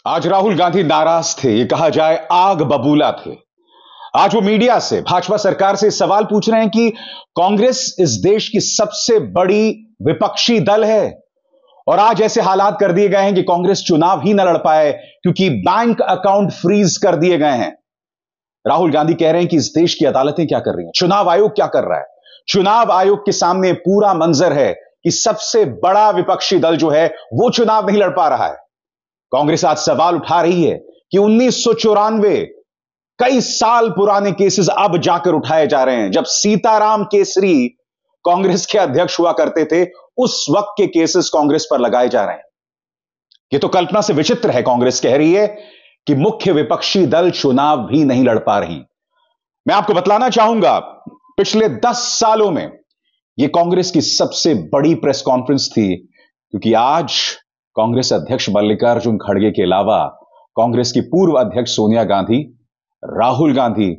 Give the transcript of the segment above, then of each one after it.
आज राहुल गांधी नाराज थे, ये कहा जाए आग बबूला थे। आज वो मीडिया से, भाजपा सरकार से सवाल पूछ रहे हैं कि कांग्रेस इस देश की सबसे बड़ी विपक्षी दल है और आज ऐसे हालात कर दिए गए हैं कि कांग्रेस चुनाव ही न लड़ पाए क्योंकि बैंक अकाउंट फ्रीज कर दिए गए हैं। राहुल गांधी कह रहे हैं कि इस देश की अदालतें क्या कर रही हैं, चुनाव आयोग क्या कर रहा है। चुनाव आयोग के सामने पूरा मंजर है कि सबसे बड़ा विपक्षी दल जो है वो चुनाव नहीं लड़ पा रहा है। कांग्रेस आज सवाल उठा रही है कि 1994 कई साल पुराने केसेस अब जाकर उठाए जा रहे हैं। जब सीताराम केसरी कांग्रेस के अध्यक्ष हुआ करते थे, उस वक्त के केसेस कांग्रेस पर लगाए जा रहे हैं। यह तो कल्पना से विचित्र है। कांग्रेस कह रही है कि मुख्य विपक्षी दल चुनाव भी नहीं लड़ पा रही। मैं आपको बतलाना चाहूंगा, पिछले 10 सालों में यह कांग्रेस की सबसे बड़ी प्रेस कॉन्फ्रेंस थी, क्योंकि आज कांग्रेस अध्यक्ष मल्लिकार्जुन खड़गे के अलावा कांग्रेस की पूर्व अध्यक्ष सोनिया गांधी, राहुल गांधी,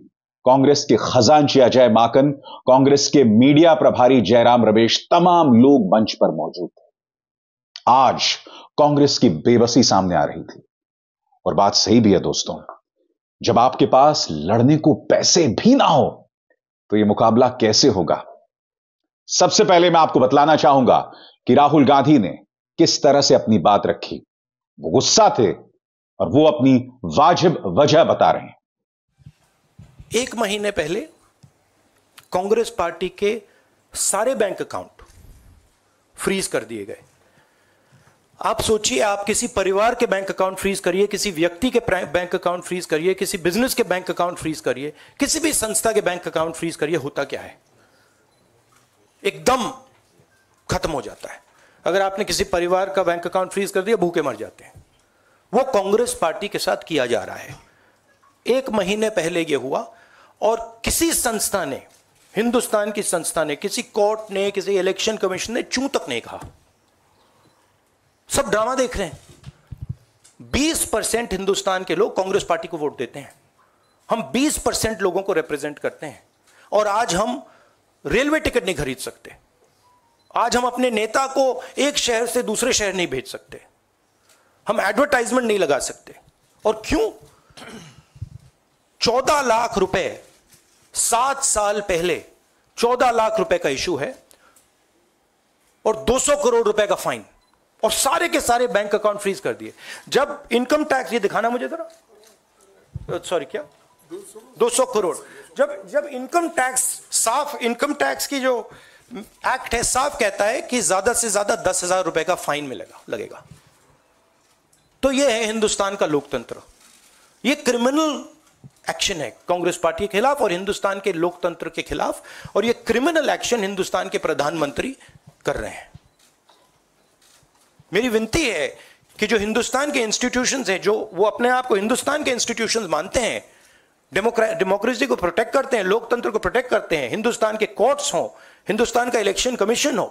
कांग्रेस के खजांची अजय माकन, कांग्रेस के मीडिया प्रभारी जयराम रमेश, तमाम लोग मंच पर मौजूद थे। आज कांग्रेस की बेबसी सामने आ रही थी और बात सही भी है दोस्तों। जब आपके पास लड़ने को पैसे भी ना हो तो यह मुकाबला कैसे होगा। सबसे पहले मैं आपको बतलाना चाहूंगा कि राहुल गांधी ने किस तरह से अपनी बात रखी। वो गुस्सा थे और वो अपनी वाजिब वजह बता रहे हैं। 1 महीने पहले कांग्रेस पार्टी के सारे बैंक अकाउंट फ्रीज कर दिए गए। आप सोचिए, आप किसी परिवार के बैंक अकाउंट फ्रीज करिए, किसी व्यक्ति के बैंक अकाउंट फ्रीज करिए, किसी बिजनेस के बैंक अकाउंट फ्रीज करिए, किसी भी संस्था के बैंक अकाउंट फ्रीज करिए, होता क्या है? एकदम खत्म हो जाता है। अगर आपने किसी परिवार का बैंक अकाउंट फ्रीज कर दिया, भूखे मर जाते हैं। वो कांग्रेस पार्टी के साथ किया जा रहा है। 1 महीने पहले यह हुआ और किसी संस्था ने, हिंदुस्तान की संस्था ने, किसी कोर्ट ने, किसी इलेक्शन कमीशन ने चूं तक नहीं कहा। सब ड्रामा देख रहे हैं। 20% हिंदुस्तान के लोग कांग्रेस पार्टी को वोट देते हैं। हम 20% लोगों को रिप्रेजेंट करते हैं और आज हम रेलवे टिकट नहीं खरीद सकते। आज हम अपने नेता को एक शहर से दूसरे शहर नहीं भेज सकते। हम एडवर्टाइजमेंट नहीं लगा सकते। और क्यों? 14 लाख रुपए 7 साल पहले 14 लाख रुपए का इशू है और 200 करोड़ रुपए का फाइन और सारे के सारे बैंक अकाउंट फ्रीज कर दिए। जब इनकम टैक्स, ये दिखाना मुझे जरा, सॉरी, क्या 200 करोड़, जब इनकम टैक्स, साफ इनकम टैक्स की जो एक्ट है साफ कहता है कि ज्यादा से ज्यादा 10,000 रुपए का फाइन लगेगा। तो यह है हिंदुस्तान का लोकतंत्र। यह क्रिमिनल एक्शन है कांग्रेस पार्टी के खिलाफ और हिंदुस्तान के लोकतंत्र के खिलाफ, और यह क्रिमिनल एक्शन हिंदुस्तान के प्रधानमंत्री कर रहे हैं। मेरी विनती है कि जो हिंदुस्तान के इंस्टीट्यूशंस हैं, जो वो अपने आप को हिंदुस्तान के इंस्टीट्यूशंस मानते हैं, डेमोक्रेसी को प्रोटेक्ट करते हैं, लोकतंत्र को प्रोटेक्ट करते हैं, हिंदुस्तान के कोर्ट्स हो, हिंदुस्तान का इलेक्शन कमीशन हो,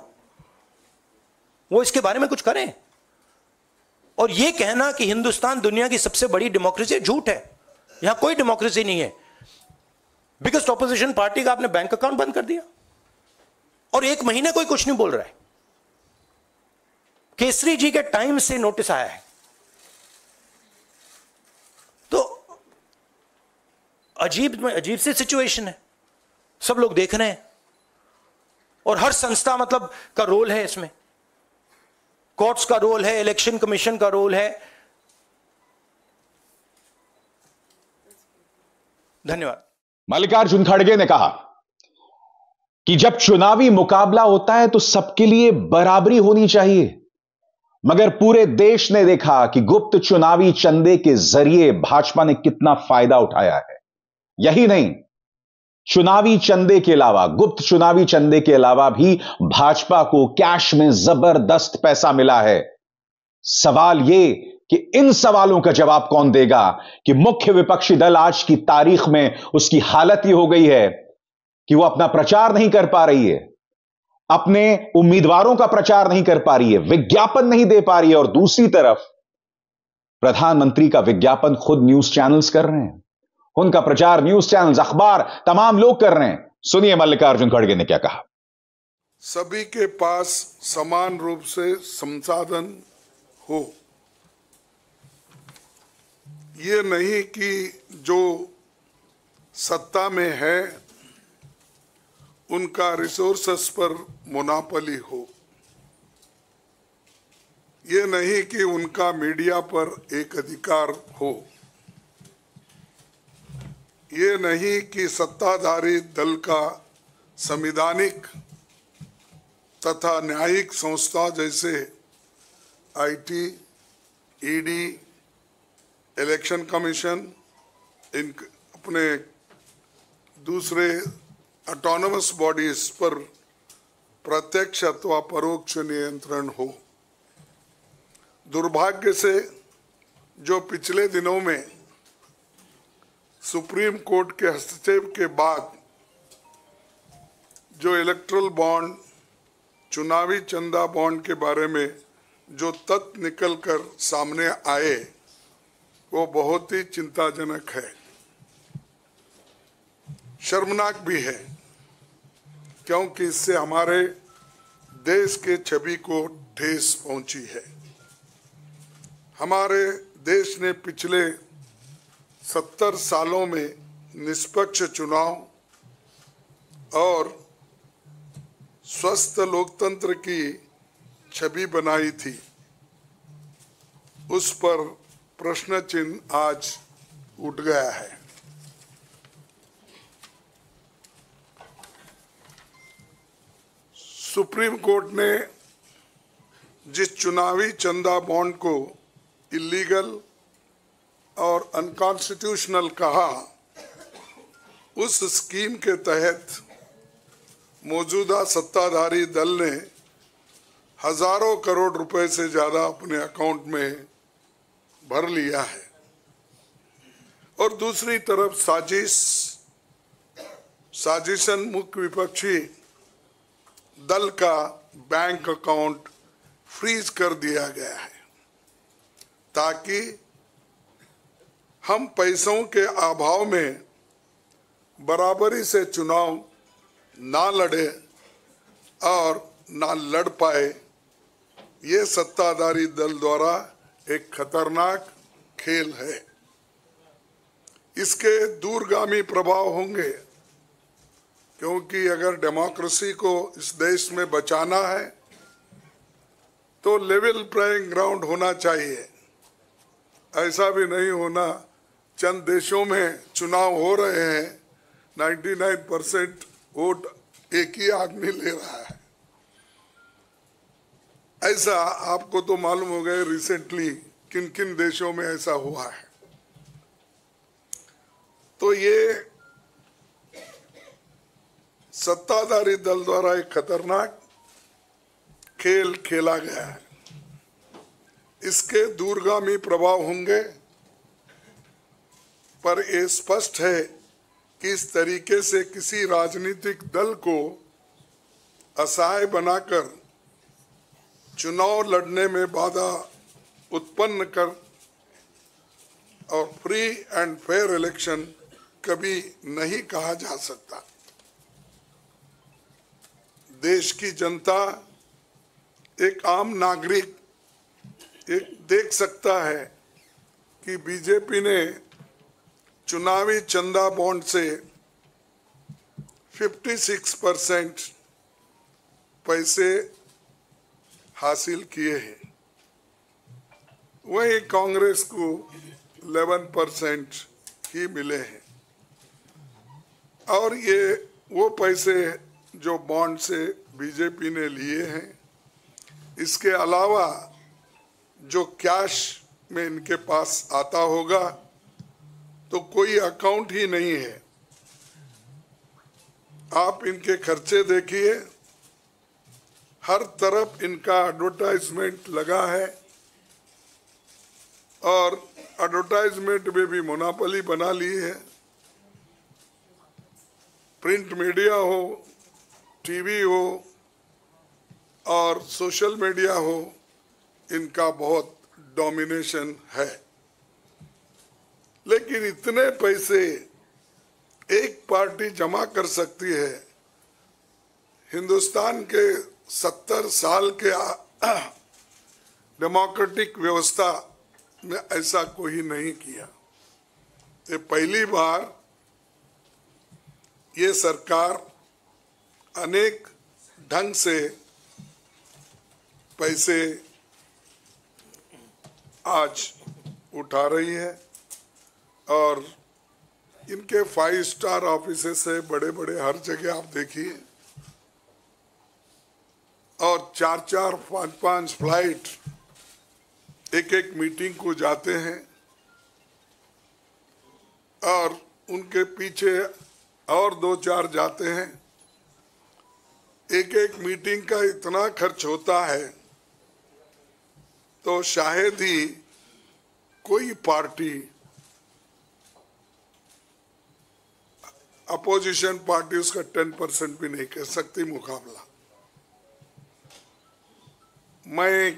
वो इसके बारे में कुछ करें। और यह कहना कि हिंदुस्तान दुनिया की सबसे बड़ी डेमोक्रेसी, झूठ है। यहां कोई डेमोक्रेसी नहीं है। बिगेस्ट ऑपोजिशन पार्टी का आपने बैंक अकाउंट बंद कर दिया और 1 महीने कोई कुछ नहीं बोल रहा है। केसरी जी के टाइम से नोटिस आया है। तो अजीब सी सिचुएशन है। सब लोग देख रहे हैं और हर संस्था मतलब का रोल है इसमें। कोर्ट्स का रोल है, इलेक्शन कमीशन का रोल है। धन्यवाद। मल्लिकार्जुन खड़गे ने कहा कि जब चुनावी मुकाबला होता है तो सबके लिए बराबरी होनी चाहिए, मगर पूरे देश ने देखा कि गुप्त चुनावी चंदे के जरिए भाजपा ने कितना फायदा उठाया है। यही नहीं, चुनावी चंदे के अलावा, गुप्त चुनावी चंदे के अलावा भी भाजपा को कैश में जबरदस्त पैसा मिला है। सवाल यह कि इन सवालों का जवाब कौन देगा कि मुख्य विपक्षी दल आज की तारीख में उसकी हालत यह हो गई है कि वो अपना प्रचार नहीं कर पा रही है, अपने उम्मीदवारों का प्रचार नहीं कर पा रही है, विज्ञापन नहीं दे पा रही है, और दूसरी तरफ प्रधानमंत्री का विज्ञापन खुद न्यूज चैनल्स कर रहे हैं, उनका प्रचार न्यूज चैनल्स, अखबार, तमाम लोग कर रहे हैं। सुनिए मल्लिकार्जुन खड़गे ने क्या कहा। सभी के पास समान रूप से संसाधन हो। ये नहीं कि जो सत्ता में है उनका रिसोर्सेस पर मोनोपोली हो, ये नहीं कि उनका मीडिया पर एक अधिकार हो, ये नहीं कि सत्ताधारी दल का संवैधानिक तथा न्यायिक संस्था जैसे आईटी, ईडी, इलेक्शन कमीशन, इन अपने दूसरे ऑटोनमस बॉडीज पर प्रत्यक्ष अथवा परोक्ष नियंत्रण हो। दुर्भाग्य से जो पिछले दिनों में सुप्रीम कोर्ट के हस्तक्षेप के बाद जो इलेक्टोरल बॉन्ड, चुनावी चंदा बॉन्ड के बारे में जो तथ्य निकलकर सामने आए वो बहुत ही चिंताजनक है, शर्मनाक भी है, क्योंकि इससे हमारे देश के छवि को ठेस पहुंची है। हमारे देश ने पिछले 70 सालों में निष्पक्ष चुनाव और स्वस्थ लोकतंत्र की छवि बनाई थी, उस पर प्रश्न चिन्ह आज उठ गया है। सुप्रीम कोर्ट ने जिस चुनावी चंदा बॉन्ड को इलीगल और अनकॉन्स्टिट्यूशनल कहा, उस स्कीम के तहत मौजूदा सत्ताधारी दल ने हजारों करोड़ रुपए से ज्यादा अपने अकाउंट में भर लिया है और दूसरी तरफ साजिशन मुख्य विपक्षी दल का बैंक अकाउंट फ्रीज कर दिया गया है ताकि हम पैसों के अभाव में बराबरी से चुनाव ना लड़े और ना लड़ पाए। ये सत्ताधारी दल द्वारा एक खतरनाक खेल है। इसके दूरगामी प्रभाव होंगे, क्योंकि अगर डेमोक्रेसी को इस देश में बचाना है तो लेवल प्लेइंग ग्राउंड होना चाहिए। ऐसा भी नहीं होना चंद देशों में चुनाव हो रहे हैं, 99% वोट एक ही आदमी ले रहा है। ऐसा आपको तो मालूम हो गया रिसेंटली किन किन देशों में ऐसा हुआ है। तो ये सत्ताधारी दल द्वारा एक खतरनाक खेल खेला गया है। इसके दूरगामी प्रभाव होंगे, पर यह स्पष्ट है कि इस तरीके से किसी राजनीतिक दल को असहाय बनाकर चुनाव लड़ने में बाधा उत्पन्न कर और फ्री एंड फेयर इलेक्शन कभी नहीं कहा जा सकता। देश की जनता, एक आम नागरिक एक देख सकता है कि बीजेपी ने चुनावी चंदा बॉन्ड से 56% पैसे हासिल किए हैं, वही कांग्रेस को 11% ही मिले हैं। और ये वो पैसे जो बॉन्ड से बीजेपी ने लिए हैं, इसके अलावा जो कैश में इनके पास आता होगा तो कोई अकाउंट ही नहीं है। आप इनके खर्चे देखिए, हर तरफ इनका एडवर्टाइजमेंट लगा है और एडवर्टाइजमेंट में भी मोनोपोली बना ली है। प्रिंट मीडिया हो, टीवी हो और सोशल मीडिया हो, इनका बहुत डोमिनेशन है। लेकिन इतने पैसे एक पार्टी जमा कर सकती है, हिंदुस्तान के 70 साल के डेमोक्रेटिक व्यवस्था में ऐसा कोई नहीं किया। ये पहली बार ये सरकार अनेक ढंग से पैसे आज उठा रही है और इनके 5 स्टार ऑफिसेस से बड़े बड़े हर जगह आप देखिए और 4-4, 5-5 फ्लाइट एक मीटिंग को जाते हैं और उनके पीछे और 2-4 जाते हैं। एक मीटिंग का इतना खर्च होता है तो शायद ही कोई पार्टी, अपोजिशन पार्टी उसका 10% भी नहीं कर सकती मुकाबला। मैं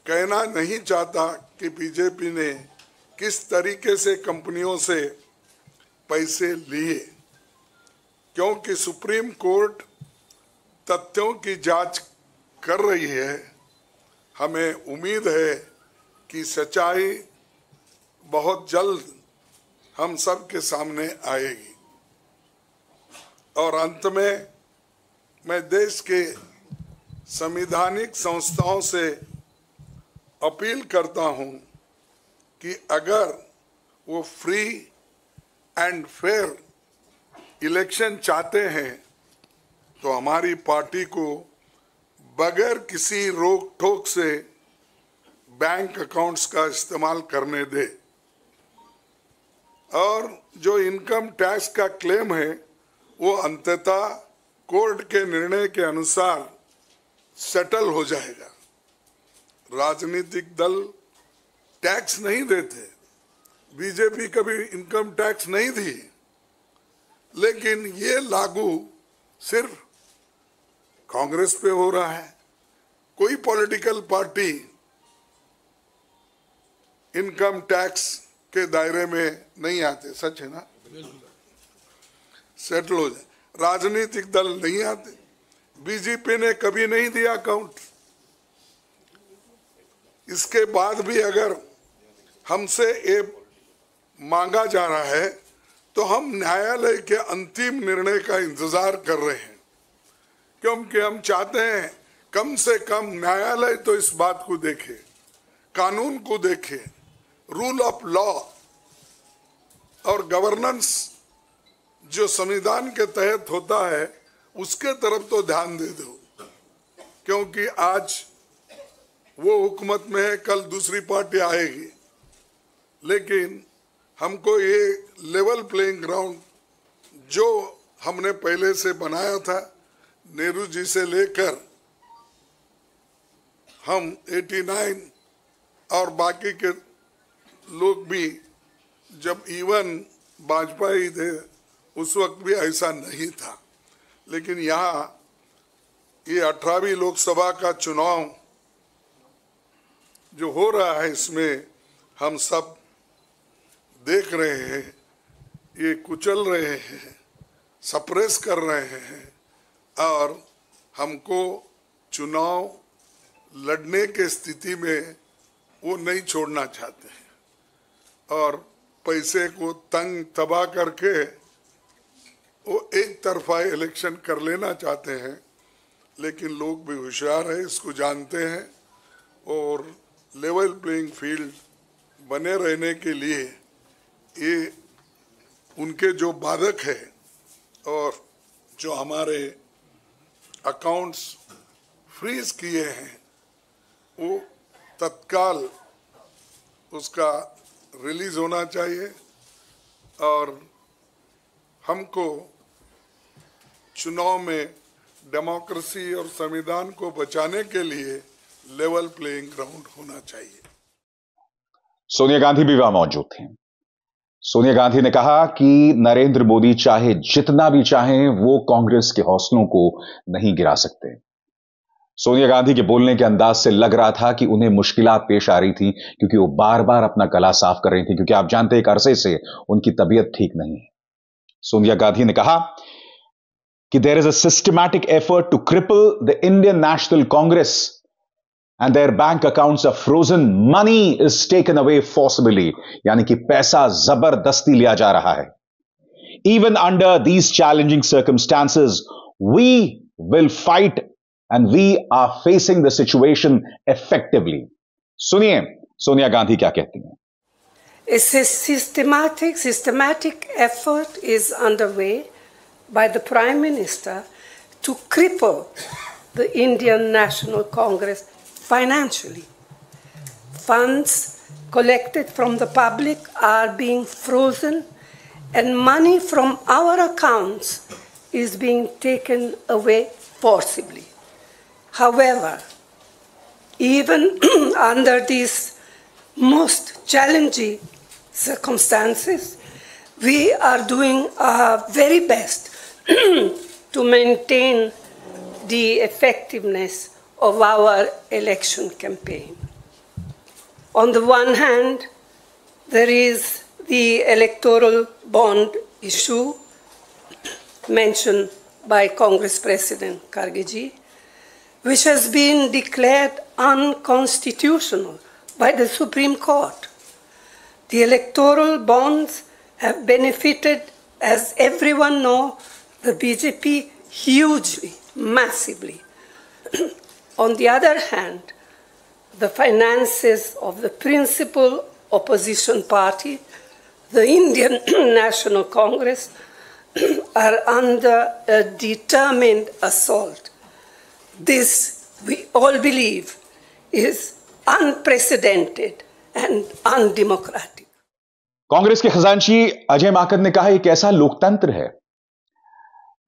कहना नहीं चाहता कि बीजेपी ने किस तरीके से कंपनियों से पैसे लिए, क्योंकि सुप्रीम कोर्ट तथ्यों की जांच कर रही है। हमें उम्मीद है कि सच्चाई बहुत जल्द हम सब के सामने आएगी। और अंत में मैं देश के संवैधानिक संस्थाओं से अपील करता हूं कि अगर वो फ्री एंड फेयर इलेक्शन चाहते हैं तो हमारी पार्टी को बगैर किसी रोक टोक से बैंक अकाउंट्स का इस्तेमाल करने दे और जो इनकम टैक्स का क्लेम है वो अंततः कोर्ट के निर्णय के अनुसार सेटल हो जाएगा। राजनीतिक दल टैक्स नहीं देते, बीजेपी कभी इनकम टैक्स नहीं दी, लेकिन ये लागू सिर्फ कांग्रेस पे हो रहा है। कोई पॉलिटिकल पार्टी इनकम टैक्स के दायरे में नहीं आते, सच है ना? सेटल हो जाए। राजनीतिक दल नहीं आते, बीजेपी ने कभी नहीं दिया अकाउंट। इसके बाद भी अगर हमसे ये मांगा जा रहा है तो हम न्यायालय के अंतिम निर्णय का इंतजार कर रहे हैं, क्योंकि हम चाहते हैं कम से कम न्यायालय तो इस बात को देखे, कानून को देखे, रूल ऑफ लॉ और गवर्नेंस जो संविधान के तहत होता है उसके तरफ तो ध्यान दे दो, क्योंकि आज वो हुकूमत में है, कल दूसरी पार्टी आएगी। लेकिन हमको ये लेवल प्लेइंग ग्राउंड जो हमने पहले से बनाया था, नेहरू जी से लेकर हम 89 और बाकी के लोग भी, जब इवन वाजपेयी थे उस वक्त भी ऐसा नहीं था। लेकिन यहाँ ये 18वीं लोकसभा का चुनाव जो हो रहा है, इसमें हम सब देख रहे हैं, ये कुचल रहे हैं, सप्रेस कर रहे हैं और हमको चुनाव लड़ने के स्थिति में वो नहीं छोड़ना चाहते हैं और पैसे को तंग तबाह करके वो एक तरफा इलेक्शन कर लेना चाहते हैं। लेकिन लोग भी होशियार है, इसको जानते हैं और लेवल प्लेइंग फील्ड बने रहने के लिए ये उनके जो बाधक है और जो हमारे अकाउंट्स फ्रीज किए हैं वो तत्काल उसका रिलीज होना चाहिए और हमको चुनाव में डेमोक्रेसी और संविधान को बचाने के लिए लेवल प्लेइंग ग्राउंड होना चाहिए। सोनिया गांधी भी वहां मौजूद थी। सोनिया गांधी ने कहा कि नरेंद्र मोदी चाहे जितना भी चाहें वो कांग्रेस के हौसलों को नहीं गिरा सकते। सोनिया गांधी के बोलने के अंदाज से लग रहा था कि उन्हें मुश्किलात पेश आ रही थी, क्योंकि वो बार बार अपना गला साफ कर रही थी, क्योंकि आप जानते हैं एक अरसे से उनकी तबीयत ठीक नहीं है। सोनिया गांधी ने कहा कि there is a systematic effort to cripple the Indian National Congress and their bank accounts are frozen. Money is taken away forcibly, यानी कि पैसा जबरदस्ती लिया जा रहा है. Even under these challenging circumstances, we will fight and we are facing the situation effectively. सुनिए सोनिया गांधी क्या कहती हैं. A systematic effort is underway by the Prime Minister to cripple the Indian National Congress financially. Funds collected from the public are being frozen and money from our accounts is being taken away forcibly. However, even under these most challenging circumstances, we are doing our very best to maintain the effectiveness of our election campaign. On the one hand, there is the electoral bond issue mentioned by Congress President Kharge, which has been declared unconstitutional by the Supreme Court. The electoral bonds have benefited, as everyone knows, the BJP hugely, massively. On the other hand, the finances of the principal opposition party, the Indian National Congress, are under a determined assault. This, we all believe, is unprecedented and undemocratic. Congress के खजांची अजय माकन ने कहा एक ऐसा लोकतंत्र है,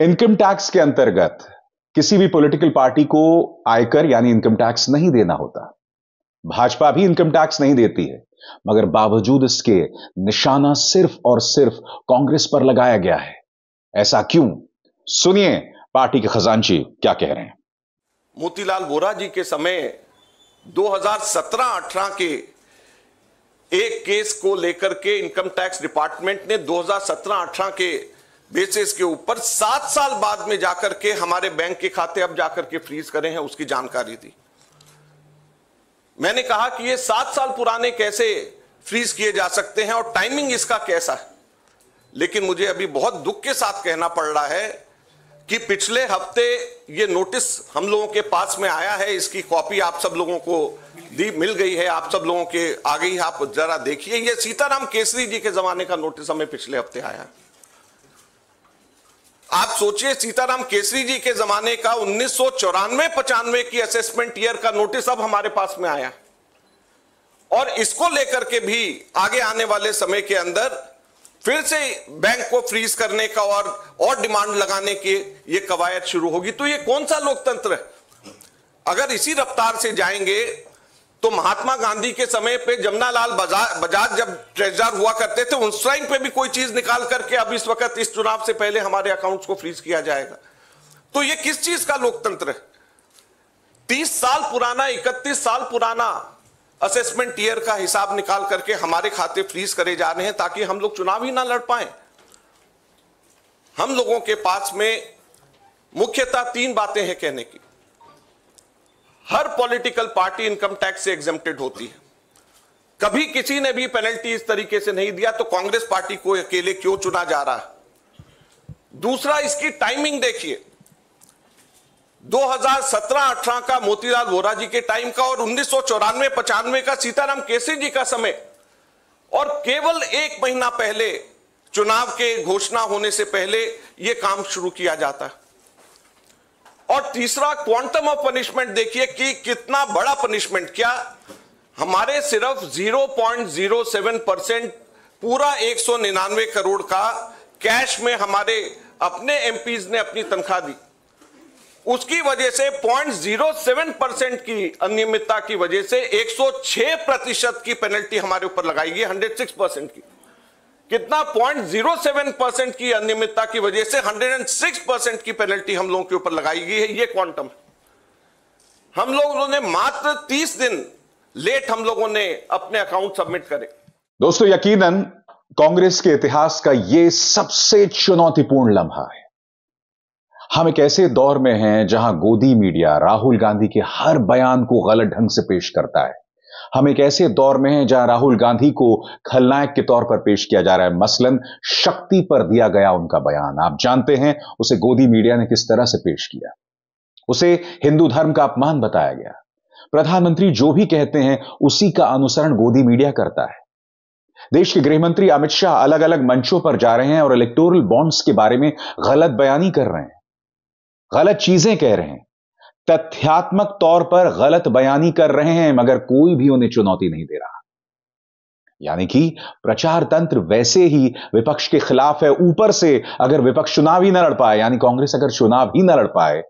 income tax के अंतर्गत किसी भी पॉलिटिकल पार्टी को आयकर यानी इनकम टैक्स नहीं देना होता. भाजपा भी इनकम टैक्स नहीं देती है, मगर बावजूद इसके निशाना सिर्फ और सिर्फ कांग्रेस पर लगाया गया है. ऐसा क्यों? सुनिए पार्टी के खजांची क्या कह रहे हैं. मोतीलाल वोरा जी के समय 2017-18 के एक केस को लेकर के इनकम टैक्स डिपार्टमेंट ने 2017-18 के बेसिस के ऊपर 7 साल बाद में जाकर के हमारे बैंक के खाते अब जाकर के फ्रीज करे हैं, उसकी जानकारी दी. मैंने कहा कि ये 7 साल पुराने कैसे फ्रीज किए जा सकते हैं और टाइमिंग इसका कैसा है. लेकिन मुझे अभी बहुत दुख के साथ कहना पड़ रहा है कि पिछले हफ्ते ये नोटिस हम लोगों के पास में आया है. इसकी कॉपी आप सब लोगों को मिल गई है, आप सब लोगों के आ गई है. आप जरा देखिए, ये सीताराम केसरी जी के जमाने का नोटिस हमें पिछले हफ्ते आया. आप सोचिए, सीताराम केसरी जी के जमाने का 1994-95 की असेसमेंट ईयर का नोटिस अब हमारे पास में आया और इसको लेकर के भी आगे आने वाले समय के अंदर फिर से बैंक को फ्रीज करने का और डिमांड लगाने की ये कवायद शुरू होगी. तो ये कौन सा लोकतंत्र है? अगर इसी रफ्तार से जाएंगे तो महात्मा गांधी के समय पे जमनालाल बजाज जब ट्रेजरर हुआ करते थे, उस टाइम पे भी कोई चीज निकाल करके अब इस वक्त इस चुनाव से पहले हमारे अकाउंट्स को फ्रीज किया जाएगा. तो ये किस चीज का लोकतंत्र है? 30 साल पुराना, 31 साल पुराना असेसमेंट ईयर का हिसाब निकाल करके हमारे खाते फ्रीज करे जा रहे हैं ताकि हम लोग चुनाव ही ना लड़ पाए. हम लोगों के पास में मुख्यतः 3 बातें हैं कहने की. हर पॉलिटिकल पार्टी इनकम टैक्स से एग्जेम्प्टेड होती है. कभी किसी ने भी पेनल्टी इस तरीके से नहीं दिया, तो कांग्रेस पार्टी को अकेले क्यों चुना जा रहा है? दूसरा, इसकी टाइमिंग देखिए. 2017-18 का मोतीलाल वोरा जी के टाइम का और 1994-95 का सीताराम केसरी जी का समय, और केवल 1 महीना पहले चुनाव के घोषणा होने से पहले यह काम शुरू किया जाता है. और तीसरा, क्वांटम ऑफ पनिशमेंट देखिए कि कितना बड़ा पनिशमेंट. क्या हमारे सिर्फ 0.07% पूरा 199 करोड़ का कैश में हमारे अपने एमपीज ने अपनी तनख्वाह दी, उसकी वजह से 0.07% की अनियमितता की वजह से 106% की पेनल्टी हमारे ऊपर लगाई गई. 106% की कितना 0.07% की अनियमितता की वजह से 106% की पेनल्टी हम लोगों के ऊपर लगाई गई है. ये क्वांटम हम लोगों ने मात्र 30 दिन लेट हम लोगों ने अपने अकाउंट सबमिट करे. दोस्तों, यकीनन कांग्रेस के इतिहास का यह सबसे चुनौतीपूर्ण लम्हा है. हम एक ऐसे दौर में हैं जहां गोदी मीडिया राहुल गांधी के हर बयान को गलत ढंग से पेश करता है। हम एक ऐसे दौर में हैं जहां राहुल गांधी को खलनायक के तौर पर पेश किया जा रहा है। मसलन शक्ति पर दिया गया उनका बयान, आप जानते हैं उसे गोदी मीडिया ने किस तरह से पेश किया। उसे हिंदू धर्म का अपमान बताया गया। प्रधानमंत्री जो भी कहते हैं उसी का अनुसरण गोदी मीडिया करता है। देश के गृह मंत्री अमित शाह अलग अलग मंचों पर जा रहे हैं और इलेक्टोरल बॉन्ड्स के बारे में गलत बयानी कर रहे हैं, गलत चीजें कह रहे हैं, तथ्यात्मक तौर पर गलत बयानी कर रहे हैं, मगर कोई भी उन्हें चुनौती नहीं दे रहा। यानी कि प्रचार तंत्र वैसे ही विपक्ष के खिलाफ है। ऊपर से अगर विपक्ष चुनाव ही न लड़ पाए, यानी कांग्रेस अगर चुनाव ही न लड़ पाए,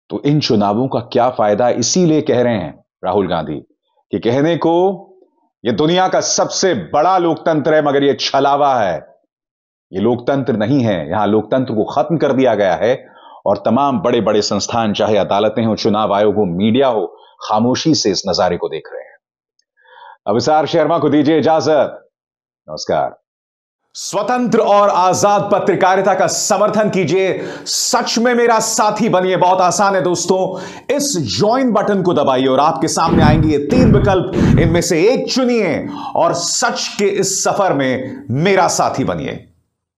तो इन चुनावों का क्या फायदा। इसीलिए कह रहे हैं राहुल गांधी कि कहने को यह दुनिया का सबसे बड़ा लोकतंत्र है, मगर यह छलावा है, यह लोकतंत्र नहीं है। यहां लोकतंत्र को खत्म कर दिया गया है और तमाम बड़े बड़े संस्थान, चाहे अदालतें हो, चुनाव आयोग हो, मीडिया हो, खामोशी से इस नजारे को देख रहे हैं। अभिसार शर्मा को दीजिए इजाजत। नमस्कार। स्वतंत्र और आजाद पत्रकारिता का समर्थन कीजिए, सच में मेरा साथी बनिए। बहुत आसान है दोस्तों, इस ज्वाइन बटन को दबाइए और आपके सामने आएंगे ये 3 विकल्प, इनमें से एक चुनिए और सच के इस सफर में मेरा साथी बनिए।